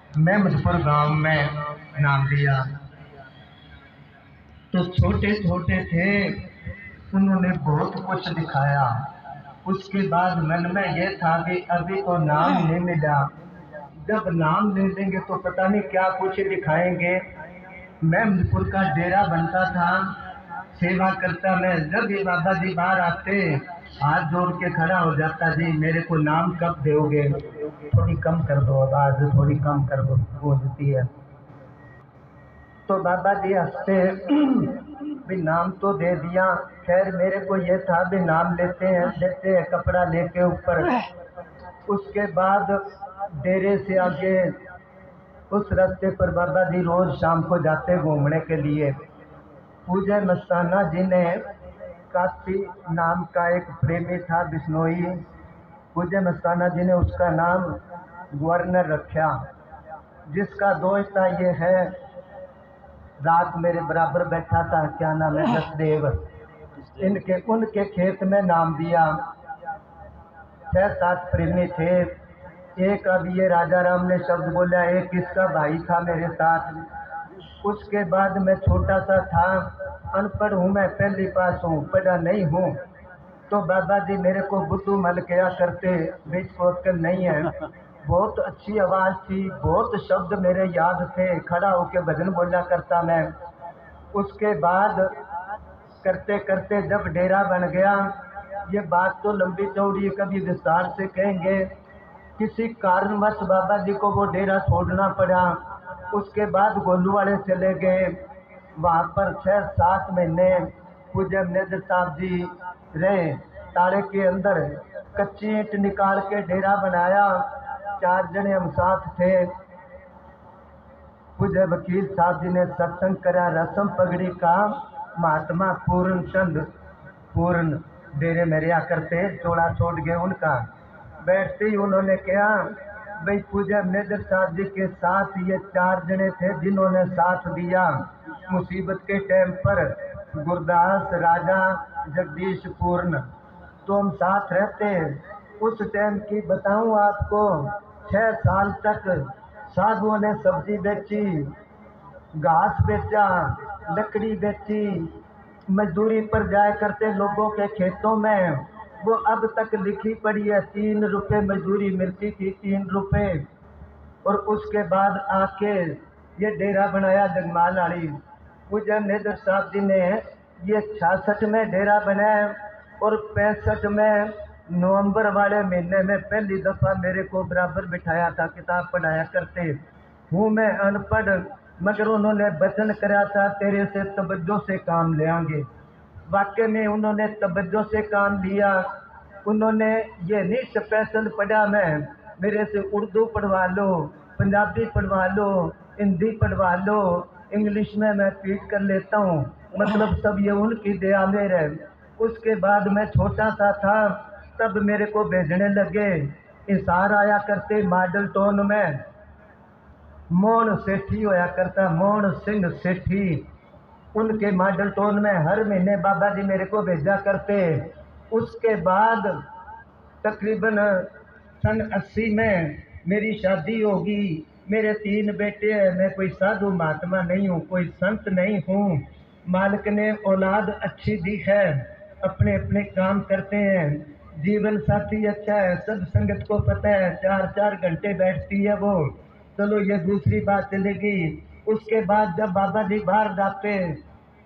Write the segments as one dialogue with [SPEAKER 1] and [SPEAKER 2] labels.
[SPEAKER 1] मेहमदपुर गांव में नाम लिया। तो छोटे छोटे थे, उन्होंने बहुत कुछ दिखाया। उसके बाद मन में यह था कि अभी तो नाम नहीं मिला, जब नाम ले लेंगे तो पता नहीं क्या कुछ दिखाएंगे। मेहमदपुर का डेरा बनता था, सेवा करता मैं। जब भी बाबा जी बाहर आते, हाथ जोड़ के खड़ा हो जाता, जी मेरे को नाम कब दोगे? थोड़ी कम कर दो आवाज, थोड़ी कम कर दो, गूंजती है। तो बाबा जी हंसते भी नाम तो दे दिया। खैर मेरे को ये था भी नाम लेते हैं कपड़ा लेके ऊपर। उसके बाद डेरे से आगे उस रास्ते पर बाबा जी रोज शाम को जाते घूमने के लिए। पूज्य मस्ताना जी ने, काशी नाम का एक प्रेमी था बिश्नोई, पूज्य मस्ताना जी ने उसका नाम गवर्नर रखा, जिसका दोस्ता ये है, रात मेरे बराबर बैठा था, क्या नाम है, जसदेव। इनके उनके खेत में नाम दिया। 6-7 प्रेमी थे। एक अब ये राजा राम ने शब्द बोला, एक इसका भाई था मेरे साथ। उसके बाद मैं छोटा सा था, अनपढ़ हूँ मैं, पहली पास हूँ, पढ़ा नहीं हूँ। तो बाबा जी मेरे को बुद्धू मल किया करते, बीच को अक्ल नहीं है। बहुत अच्छी आवाज थी, बहुत शब्द मेरे याद थे, खड़ा होके भजन बोला करता मैं। उसके बाद करते करते जब डेरा बन गया, ये बात तो लंबी चौड़ी कभी विस्तार से कहेंगे। किसी कारणवश बाबा जी को वो डेरा छोड़ना पड़ा। उसके बाद गोलू वाले चले गए। वहाँ पर 6-7 महीने पूज्य मनेंद्र साहब जी रहे। ताले के अंदर कच्ची ईंट निकाल के डेरा बनाया। 4 जने हम साथ थे। पूज्य वकील साहब जी ने सत्संग करा, रसम पगड़ी का। महात्मा पूर्ण चंद पूर्ण डेरे में रहा करते, चोड़ा छोड़ गए उनका। बैठते ही उन्होंने कहा, भाई पूज्य मनेंद्र साहब जी के साथ ये 4 जने थे जिन्होंने साथ दिया मुसीबत के टाइम पर, गुरदास, राजा, जगदीश, पूर्ण। तो हम साथ रहते। उस टाइम की बताऊं आपको, 6 साल तक साधुओं ने सब्जी बेची, घास बेचा, लकड़ी बेची, मजदूरी पर जाया करते लोगों के खेतों में। वो अब तक लिखी पड़ी है, 3 रुपए मजदूरी मिलती थी, 3 रुपए। और उसके बाद आके ये डेरा बनाया जगमाल आड़ी। पूज्य मनेंद्र साहब जी ने ये 66 में डेरा बनाया, और 65 में नवंबर वाले महीने में पहली दफा मेरे को बराबर बिठाया था, किताब पढ़ाया करते। हूँ मैं अनपढ़, मगर उन्होंने वचन कराया था, तेरे से तवज्जो से काम लेंगे। वाकई में उन्होंने तवज्जो से काम लिया। उन्होंने ये नहीं स्पेशल पढ़ा मैं, मेरे से उर्दू पढ़वा लो, पंजाबी पढ़वा लो, हिंदी पढ़वा लो, इंग्लिश में मैं पीट कर लेता हूँ, मतलब सब ये उनकी दया मेर है। उसके बाद मैं छोटा सा था, तब मेरे को भेजने लगे। हिसार आया करते मॉडल टाउन में, मोहन सेठी होया करता, मोहन सिंह सेठी। उनके मॉडल टाउन में हर महीने बाबा जी मेरे को भेजा करते। उसके बाद तकरीबन सन 80 में मेरी शादी होगी। मेरे 3 बेटे हैं। मैं कोई साधु महात्मा नहीं हूँ, कोई संत नहीं हूँ। मालिक ने औलाद अच्छी दी है, अपने अपने काम करते हैं। जीवन साथी अच्छा है, सब संगत को पता है, 4-4 घंटे बैठती है वो। चलो ये दूसरी बात चलेगी। उसके बाद जब बाबा जी बाहर जाते,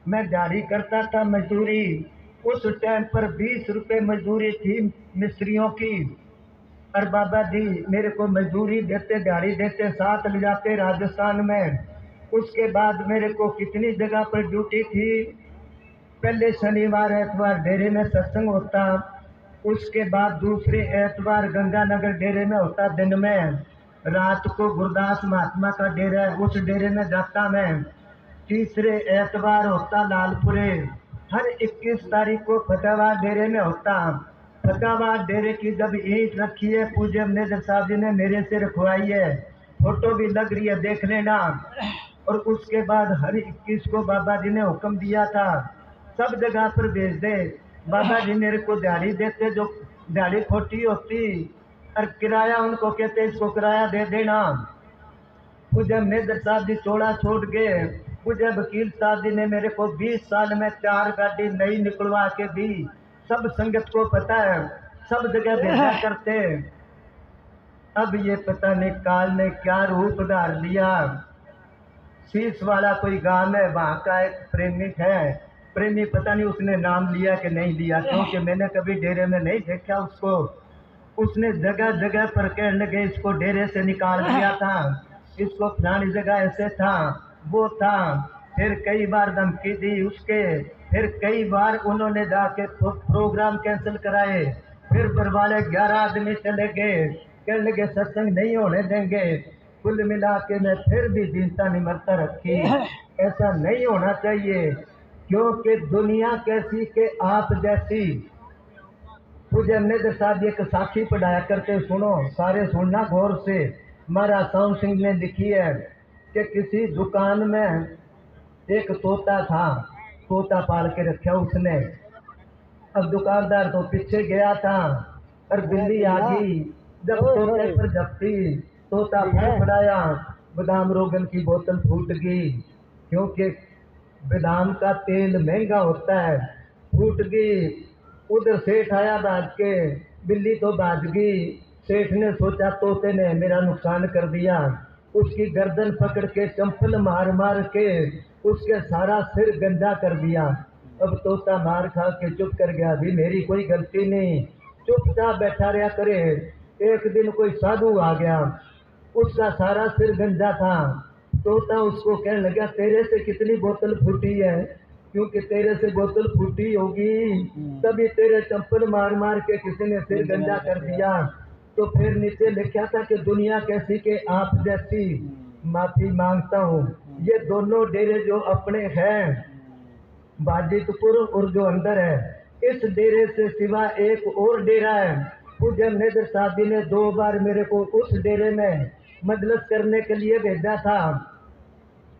[SPEAKER 1] मैं दिहाड़ी करता था मजदूरी। उस टाइम पर 20 रुपए मजदूरी थी मिस्त्रियों की, और बाबा जी मेरे को मजदूरी देते, दिहाड़ी देते, साथ ले जाते राजस्थान में। उसके बाद मेरे को कितनी जगह पर ड्यूटी थी। पहले शनिवार एतवार डेरे में सत्संग होता, उसके बाद दूसरे एतवार गंगानगर डेरे में होता दिन में। रात को गुरदास महात्मा का डेरा है, उस डेरे में जाता मैं। तीसरे एतवार होता लालपुरे। हर 21 तारीख को फतेहाबाद डेरे में होता। फतेहाबाद डेरे की जब ईंट रखी है, पूज्य मनेंद्र साहब जी ने मेरे से रखवाई है, फोटो भी लग रही है, देख लेना। और उसके बाद हर 21 को बाबा जी ने हुक्म दिया था, सब जगह पर भेज दे। बाबा जी मेरे को दिहाड़ी देते, जो दिहाड़ी खोटी होती, और किराया उनको कहते, इसको किराया दे देना। मुझे मेजर साहब जी चोड़ा छोड़ गए। मुझे वकील साहब जी ने मेरे को 20 साल में 4 गाड़ी नई निकलवा के दी। सब संगत को पता है, सब जगह भेजा करते। अब ये पता नहीं काल ने क्या रूप धार लिया। शीश वाला कोई गांव है, वहां का एक प्रेमिक है। प्रेमी पता नहीं उसने नाम लिया कि नहीं लिया, क्योंकि मैंने कभी डेरे में नहीं देखा उसको। उसने जगह जगह पर कहने लगे इसको डेरे से निकाल दिया था, इसको फलानी जगह ऐसे था वो था। फिर कई बार धमकी दी उसके, फिर कई बार उन्होंने जाके प्रोग्राम कैंसिल कराए। फिर बरवाले 11 आदमी चले गए, कहने लगे सत्संग नहीं होने देंगे। कुल मिला के मैं फिर भी दीनता निमरता रखी। ऐसा नहीं होना चाहिए, क्योंकि दुनिया कैसी के आप जैसी। मुझे मेजर साहब एक साखी पढ़ाया करते, सुनो सारे सुनना गौर से। महाराज साउंड सिंह ने लिखी है कि किसी दुकान में एक तोता था, तोता पाल के रखा उसने। अब दुकानदार तो पीछे गया था और बिल्ली आ गई। जब तोते पर झपटी, तोता फड़फड़ाया, बादाम रोगन की बोतल फूट गई, क्योंकि बादाम का तेल महंगा होता है। फूट गई। उधर सेठ आया भाग के, बिल्ली तो भाग गई। सेठ ने सोचा तोते ने मेरा नुकसान कर दिया। उसकी गर्दन पकड़ के चंपल मार मार के उसके सारा सिर गंजा कर दिया। अब तोता मार खा के चुप कर गया, भी मेरी कोई गलती नहीं, चुपचाप बैठा रहा करे। एक दिन कोई साधु आ गया, उसका सारा सिर गंजा था। तोता उसको कहने लगा तेरे से कितनी बोतल फूटी है, क्योंकि तेरे से बोतल फूटी होगी तभी तेरे चंपल मार मार के किसी ने सिर गंजा कर दिया। तो फिर नीचे लिखा था कि दुनिया कैसी के आप जैसी। माफी मांगता हूँ, ये दोनों डेरे जो अपने हैं बाजितपुर और जो अंदर है, इस डेरे से सिवा एक और डेरा है। पूज्य मेजर साहब जी ने 2 बार मेरे को उस डेरे में मजलिस करने के लिए भेजा था।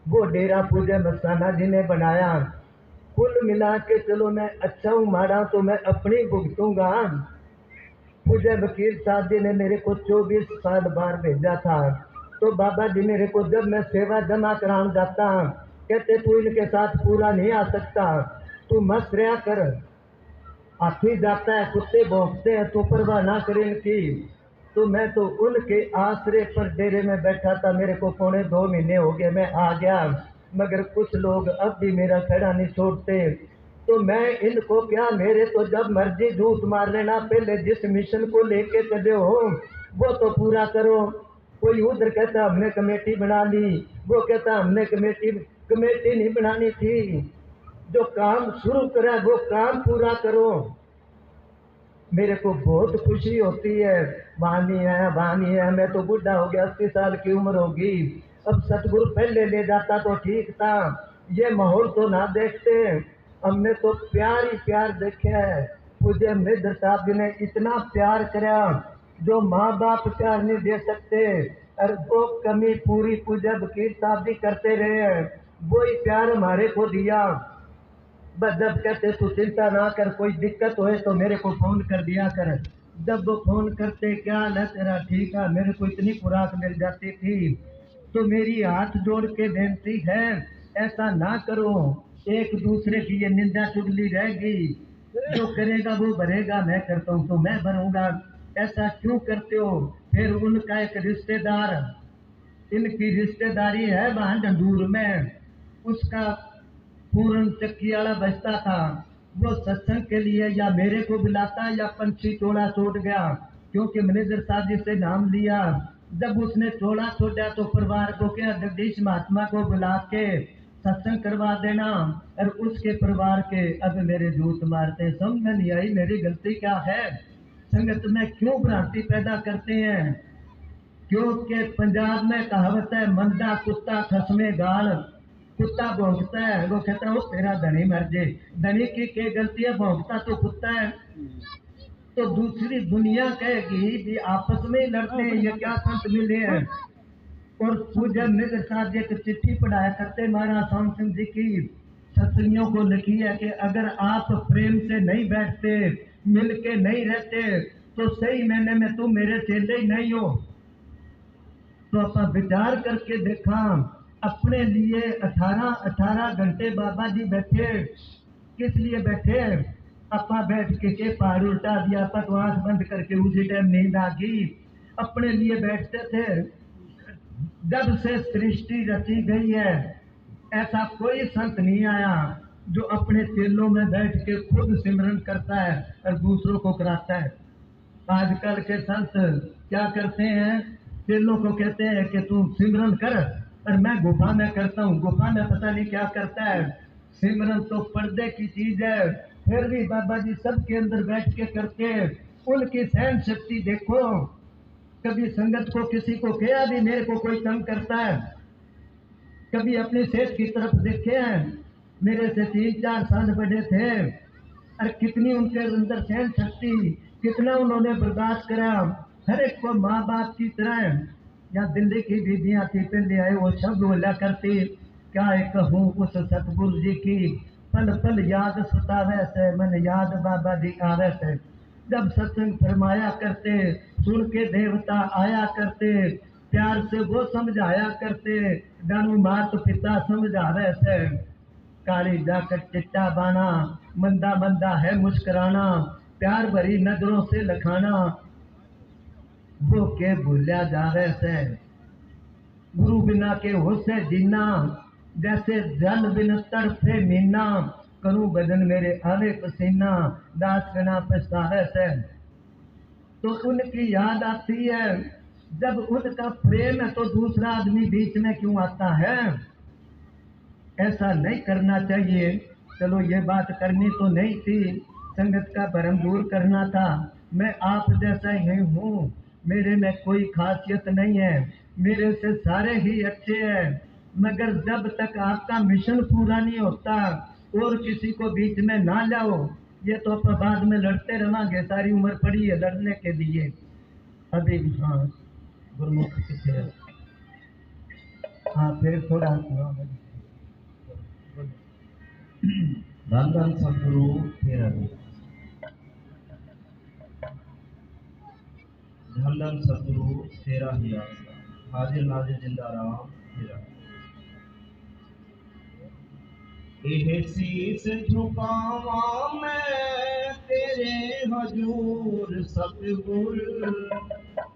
[SPEAKER 1] वो डेरा पूज्य मस्ताना जी ने बनाया। कुल मिला के चलो मैं अच्छा हूँ माड़ा तो मैं अपनी भुगतूंगा। पूज्य वकील साहब जी ने मेरे को 24 साल बार भेजा था। तो बाबा जी मेरे को जब मैं सेवा जमा कराने जाता, कहते तू इनके साथ पूरा नहीं आ सकता, तू मस्त रहा कर। हाथी जाता है, कुत्ते भौंकते हैं, तो परवाह ना करे इनकी। तो मैं तो उनके आश्रय पर डेरे में बैठा था। मेरे को 2.25 महीने हो गए, मैं आ गया, मगर कुछ लोग अब भी मेरा खड़ा नहीं छोड़ते। तो मैं इनको क्या, मेरे तो जब मर्जी झूठ मार लेना, पहले जिस मिशन को लेके चले हो वो तो पूरा करो। कोई उधर कहता हमने कमेटी बना ली, वो कहता हमने कमेटी नहीं बनानी थी। जो काम शुरू करा वो काम पूरा करो। मेरे को बहुत खुशी होती है। वानी है, मैं तो बूढ़ा हो गया, 80 साल की उम्र होगी। अब सतगुरु पहले ले जाता तो ठीक था, ये माहौल तो ना देखते। हमने तो प्यार ही प्यार देखे है। पूज्य मेजर साहब जी ने इतना प्यार कराया जो माँ बाप प्यार नहीं दे सकते, और वो कमी पूरी पूज्य वकील साहब जी करते रहे हैं। वही प्यार हमारे को दिया। बस जब कहते तू चिंता ना कर, कोई दिक्कत होए तो मेरे को फोन कर दिया कर। जब वो फोन करते क्या हाल है तेरा, ठीक है, मेरे को इतनी खुराक मिल जाती थी। तो मेरी हाथ जोड़ के बेनती है, ऐसा ना करो। एक दूसरे की ये निंदा चुगली रहेगी, जो करेगा वो भरेगा, मैं करता हूँ तो मैं भरूंगा, ऐसा क्यों करते हो। फिर उनका एक रिश्तेदार, इनकी रिश्तेदारी है वहां डंडूर में, उसका पूरन चक्की वाला बचता था। वो सत्संग के लिए या मेरे को बुलाता या पंछी चोला छोड़ गया, क्योंकि मैनेजर साहब जी से नाम लिया। जब उसने चोला छोड़ा तो परिवार को क्या, जगदीश महात्मा को बुला के सत्संग करवा देना, और उसके परिवार के अब मेरे जूत मारते। समझ में नहीं आई मेरी गलती क्या है। संगत में क्यों भ्रांति पैदा करते हैं, क्योंकि पंजाब में कहावत है, मंदा कुत्ता खसमे गाल। कुत्ता भौंकता है, वो कहता है तेरा धनी मर जाए। धनी की क्या गलती है, भौंकता तो कुत्ता है। तो दूसरी दुनिया कहेगी कि आपस में लड़ते हैं, ये क्या संत मिले हैं। और पूज्य मेजर साहब एक चिट्ठी पढ़ाया करते महाराज स्वामी सिंह जी की, सत्संगियों को लिखी है कि अगर आप प्रेम से नहीं बैठते, मिल के नहीं रहते, तो सही मैंने में तुम मेरे चेले ही नहीं हो। तो अपन विचार करके देखा, अपने लिए 18 घंटे बाबा जी बैठे, किस लिए बैठे? अपा बैठ के पहाड़ उल्टा दिया, अपा तो आंख बंद करके उसी टाइम नींद आ गई। अपने लिए बैठते थे। जब से सृष्टि रची गई है, ऐसा कोई संत नहीं आया जो अपने चेलों में बैठ के खुद सिमरन करता है और दूसरों को कराता है। आजकल के संत क्या करते हैं? चेलों को कहते हैं कि तू सिमरन कर, और मैं गुफा में करता हूँ। गुफा में पता नहीं क्या करता है। सिमरन तो पर्दे की चीज है, फिर भी बाबा जी सबके अंदर बैठ के करते। उनकी सहन शक्ति देखो। कभी संगत को किसी को कहा भी मेरे को कोई तंग करता है? कभी अपने सेठ की तरफ देखे हैं? मेरे से 3-4 साल बड़े थे, और कितनी उनके अंदर सहन शक्ति, कितना उन्होंने बर्दाश्त करा। हर एक को माँ बाप की तरह। यहाँ दिल्ली की बीबियाँ थी, पहले आए वो शब्द बोला करती, क्या कहूँ उस सतगुरु जी की, पल पल याद सतावे से, मन याद बाबा जी आवे से। जब सत्संग फरमाया करते, सुन के देवता आया करते, प्यार से वो समझाया करते, जानू मात पिता समझावे से। काली जाकर चिट्टा बाना, मंदा मंदा है मुस्कुराना, प्यार भरी नजरों से लखाना, वो के भूलिया जावे से। गुरु बिना के हो से जीना, जैसे जल बिन तड़फे मीना, करूं बदन मेरे आवे पसीना, दास बिना पछतावे से। तो उनकी याद आती है। जब उनका प्रेम है तो दूसरा आदमी बीच में क्यों आता है? ऐसा नहीं करना चाहिए। चलो ये बात करनी तो नहीं थी, संगत का भरम दूर करना था। मैं आप जैसा ही हूँ, मेरे में कोई खासियत नहीं है, मेरे से सारे ही अच्छे हैं। मगर जब तक आपका मिशन पूरा नहीं होता, और किसी को बीच में ना लाओ। ये तो अपन बाद में लड़ते रहेंगे, सारी उम्र पड़ी है लड़ने के लिए। अभी हाँ गुरुमुख कितने, हाँ फिर थोड़ा
[SPEAKER 2] धन धन सतगुरु तेरा धन धन सतगुरु तेरा ही आसरा, हाजिर नाजिर जिंदा राम तेरा। ये शीस झुकावा मैं तेरे हजूर सतगुर,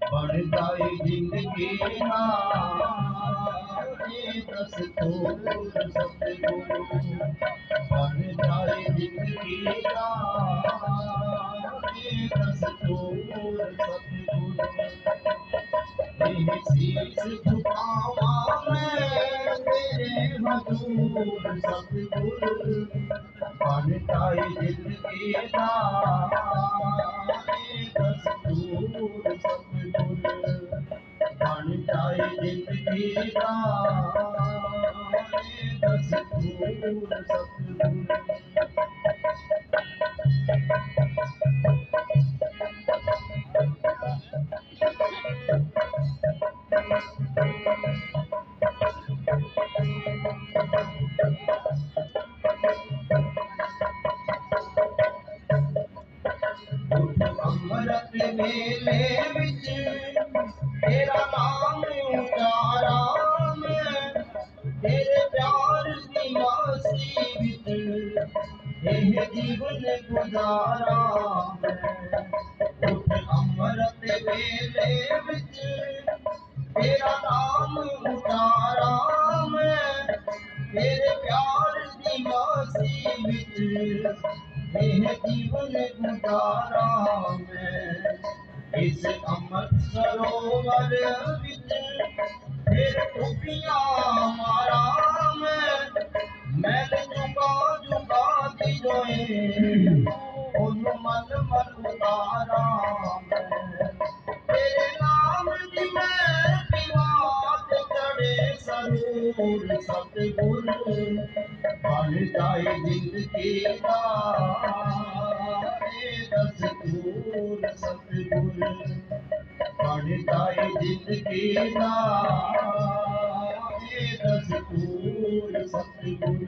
[SPEAKER 2] बढ़ जाए जिंदगी ना ये दस्तूर सतगुर, बढ़ जाए जिंदगी ना ये दस्तूर सतगुर। ये शीस झुकावा मैं तेरे हजूर सतगुर, बढ़ जाए जिंदगी ना ये दस्तूर सतगुर, बढ़ जाए जिंदगी का ये दस्तूर सतगुर। अमृत मेले विच तेरा नाम उचारा मैं, तेरे प्यार की मासी विच यह जीवन गुजारा मैं। उठ अमृत मेले विच तेरा नाम उचारा मैं, तेरे प्यार की मासी विच यह जीवन गुजारा मैं। इस अमृत सरोवर विच फिर टुपियां मारा मैं झुका झुका दी जोए ओनु मन मन उतारा मैं। तेरे नाम की मैं पीवात चढ़े सरूर सतगुर, बढ़ जाए जिंदगी का ये दस्तूर सतगुर, बढ़ जाए जिंदगी का ये दस्तूर सतगुर।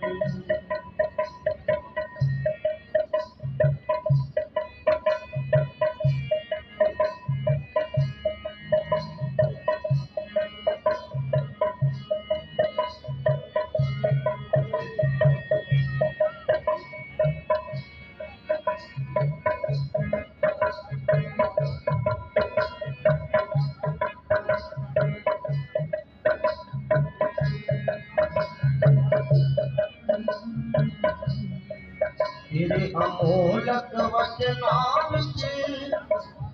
[SPEAKER 2] अमोलक वचना विच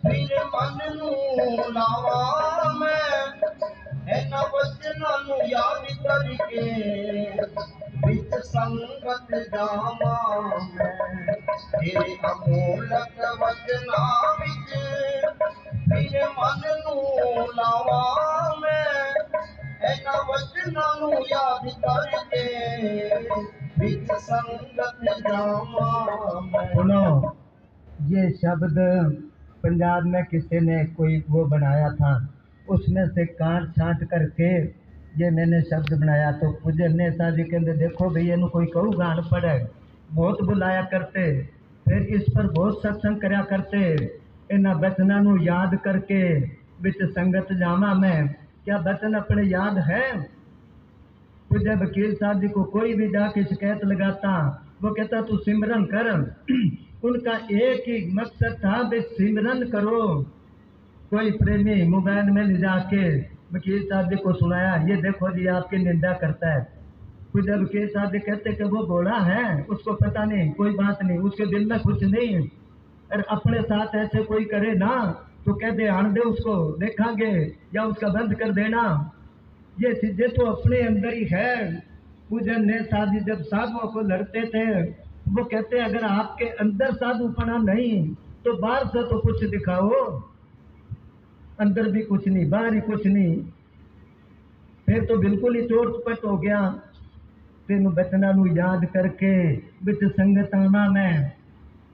[SPEAKER 2] फिर मन नूं लावां मैं इन्हां वचनां नूं याद करके विच संगत जावां मैं तेरे अमोलक वचना विच फिर मन नूं लावां मैं इन्हां वचनां नूं याद करके विच संगत जावां मैं।
[SPEAKER 1] सुनो, ये शब्द पंजाब में किसी ने कोई वो बनाया था, उसमें से काट छांट करके ये मैंने शब्द बनाया। तो पूज्य ने साहब जी कहते देखो भई इन्हू कोई कहूगा अनपढ़ है, बहुत बुलाया करते, फिर इस पर बहुत सत्संग करया करते, इन्हां बचनां नू याद करके विच संगत जावा मैं। क्या बचन अपने याद है? पूज्य वकील साहब जी को कोई भी जाके शिकायत लगाता, वो कहता तू सिमरन कर। उनका एक ही मकसद था कि सिमरन करो। कोई प्रेमी मोबाइल में ले जाके वकील साहब जी को सुनाया, ये देखो जी आपकी निंदा करता है। पूज्य वकील साहब जी कहते कि वो बोला है, उसको पता नहीं, कोई बात नहीं, उसके दिल में कुछ नहीं। और अपने साथ ऐसे कोई करे ना तो कह दे आन दे उसको, देखांगे, या उसका बंद कर देना। ये चीजें तो अपने अंदर ही है। पूजन ने साधी जब साधुओं को लड़ते थे, वो कहते अगर आपके अंदर साधुपना नहीं तो बाहर से तो कुछ दिखाओ। अंदर भी कुछ नहीं, बाहर ही कुछ नहीं, फिर तो बिल्कुल ही चोर चपट हो गया। तेन बचना नू याद करके विच संगत आना में।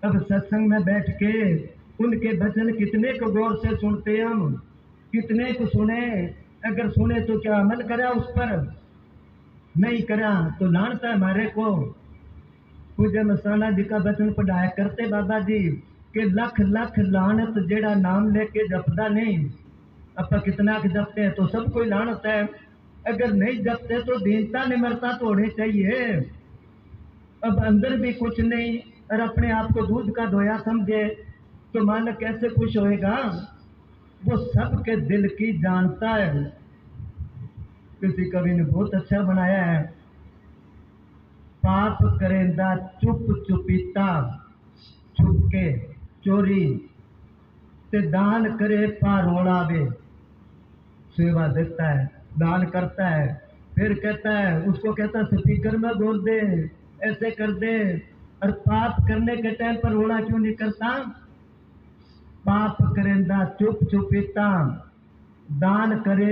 [SPEAKER 1] अब सत्संग में बैठ के उनके वचन कितने को गौर से सुनते हम, कितने को सुने। अगर सुने तो क्या अमल करा उस पर, नहीं करा तो लानता हमारे को। पूज्य मसाना जी का वचन पढ़ाया करते बाबा जी कि लख लख लानत जेड़ा नाम लेके जपदा नहीं। अपा कितना के जपते हैं तो सब कोई लानत है, अगर नहीं जपते तो दीनता निमरता तो होनी चाहिए। अब अंदर भी कुछ नहीं और अपने आप को दूध का धोया समझे तो मानक कैसे खुश होएगा? वो सबके दिल की जानता है। किसी कवि ने बहुत अच्छा बनाया है, पाप करेंदा चुप चुपीता छुप के चोरी ते दान करे पारोड़ा वे। सेवा देता है, दान करता है, फिर कहता है, उसको कहता स्पीकर में बोल दे, ऐसे कर दे। और पाप करने के टाइम पर रोड़ा क्यों नहीं करता? पाप करेंदा चुप चुपीता दान करे